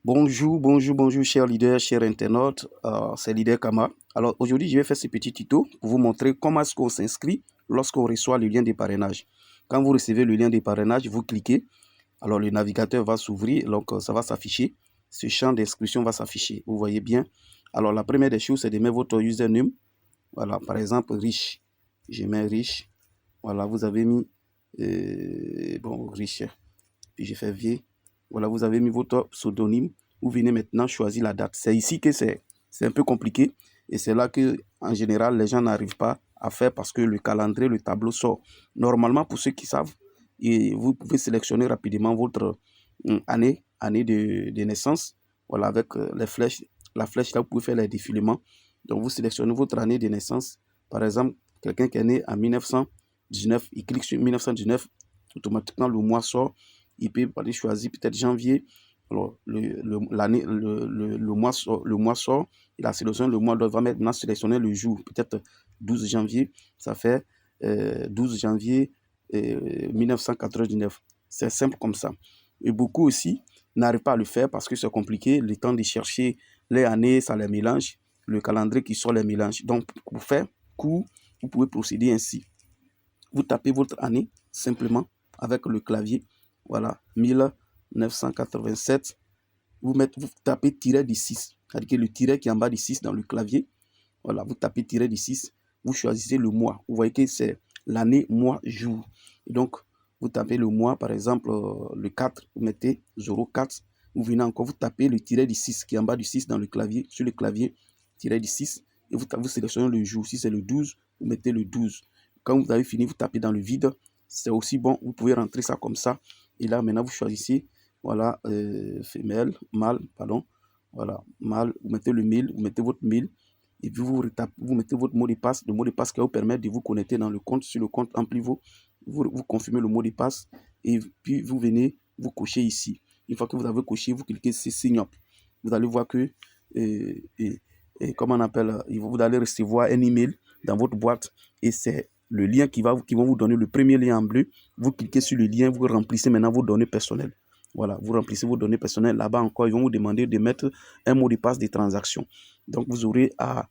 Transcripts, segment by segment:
Bonjour, chers leaders, chers internautes, c'est Leader Kama. Alors aujourd'hui, je vais faire ce petit tuto pour vous montrer comment est-ce qu'on s'inscrit lorsqu'on reçoit le lien de parrainage. Quand vous recevez le lien de parrainage, vous cliquez, alors le navigateur va s'ouvrir, donc ça va s'afficher, ce champ d'inscription va s'afficher, vous voyez bien. Alors la première des choses, c'est de mettre votre username, voilà, par exemple riche, je mets riche, voilà, vous avez mis, riche, puis je fais vieux. Voilà, vous avez mis votre pseudonyme. Vous venez maintenant choisir la date. C'est ici que c'est un peu compliqué. Et c'est là que, en général, les gens n'arrivent pas à faire parce que le calendrier, le tableau sort. Normalement, pour ceux qui savent, et vous pouvez sélectionner rapidement votre année de naissance. Voilà, avec les flèches. La flèche, là, vous pouvez faire les défilements. Donc, vous sélectionnez votre année de naissance. Par exemple, quelqu'un qui est né en 1919, il clique sur 1919, automatiquement, le mois sort. Il peut aller choisir peut-être janvier. Alors, le mois sort. Il a sélectionné le mois, il va maintenant sélectionner le jour. Peut-être 12 janvier, ça fait 12 janvier 1999. C'est simple comme ça. Et beaucoup aussi n'arrivent pas à le faire parce que c'est compliqué. Le temps de chercher les années, ça les mélange. Le calendrier qui sort les mélange. Donc, pour faire court, vous pouvez procéder ainsi. Vous tapez votre année simplement avec le clavier. Voilà, 1987. Vous tapez tiret du 6. C'est-à-dire que le tiret qui est en bas du 6 dans le clavier. Voilà, vous tapez tiret du 6. Vous choisissez le mois. Vous voyez que c'est l'année, mois, jour. Et donc, vous tapez le mois, par exemple, le 4. Vous mettez 04. Vous venez encore, vous tapez le tiret du 6 qui est en bas du 6 dans le clavier. Sur le clavier, tiret du 6. Et vous sélectionnez le jour. Si c'est le 12, vous mettez le 12. Quand vous avez fini, vous tapez dans le vide. C'est aussi bon. Vous pouvez rentrer ça comme ça. Et là, maintenant, vous choisissez, voilà, femelle, mâle, pardon. Voilà, mâle, vous mettez le mail, vous mettez votre mail. Et puis, vous mettez votre mot de passe. Le mot de passe qui va vous permettre de vous connecter dans le compte. Sur le compte Amplivo, vous confirmez le mot de passe. Et puis, vous venez, vous cochez ici. Une fois que vous avez coché, vous cliquez sur Sign Up. Vous allez voir que, comment on appelle, vous allez recevoir un email dans votre boîte. Et c'est le lien qui vont vous donner, le premier lien en bleu. Vous cliquez sur le lien, vous remplissez maintenant vos données personnelles. Voilà, vous remplissez vos données personnelles. Là-bas encore, ils vont vous demander de mettre un mot de passe de transaction. Donc, vous aurez à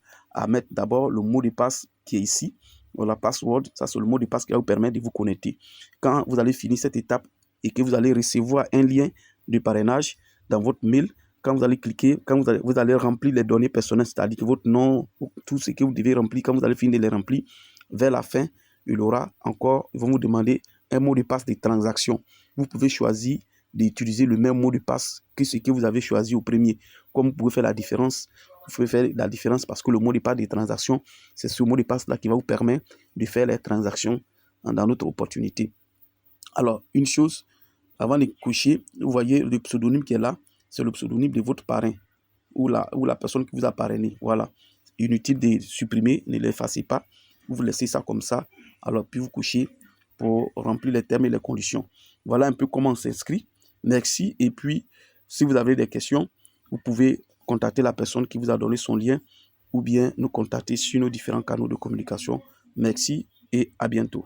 mettre d'abord le mot de passe qui est ici. Voilà, password, ça c'est le mot de passe qui va vous permettre de vous connecter. Quand vous allez finir cette étape et que vous allez recevoir un lien de parrainage dans votre mail, quand vous allez cliquer, quand vous allez remplir les données personnelles, c'est-à-dire que votre nom, tout ce que vous devez remplir, quand vous allez finir de les remplir, vers la fin, il aura encore, ils vont vous demander un mot de passe de transaction. Vous pouvez choisir d'utiliser le même mot de passe que ce que vous avez choisi au premier. Comme vous pouvez faire la différence, vous pouvez faire la différence parce que le mot de passe de transaction, c'est ce mot de passe-là qui va vous permettre de faire les transactions dans notre opportunité. Alors, une chose, avant de coucher, vous voyez le pseudonyme qui est là, c'est le pseudonyme de votre parrain ou la personne qui vous a parrainé. Voilà. Inutile de supprimer, ne l'effacez pas. Vous laissez ça comme ça. Alors, puis vous couchez pour remplir les termes et les conditions. Voilà un peu comment on s'inscrit. Merci. Et puis, si vous avez des questions, vous pouvez contacter la personne qui vous a donné son lien ou bien nous contacter sur nos différents canaux de communication. Merci et à bientôt.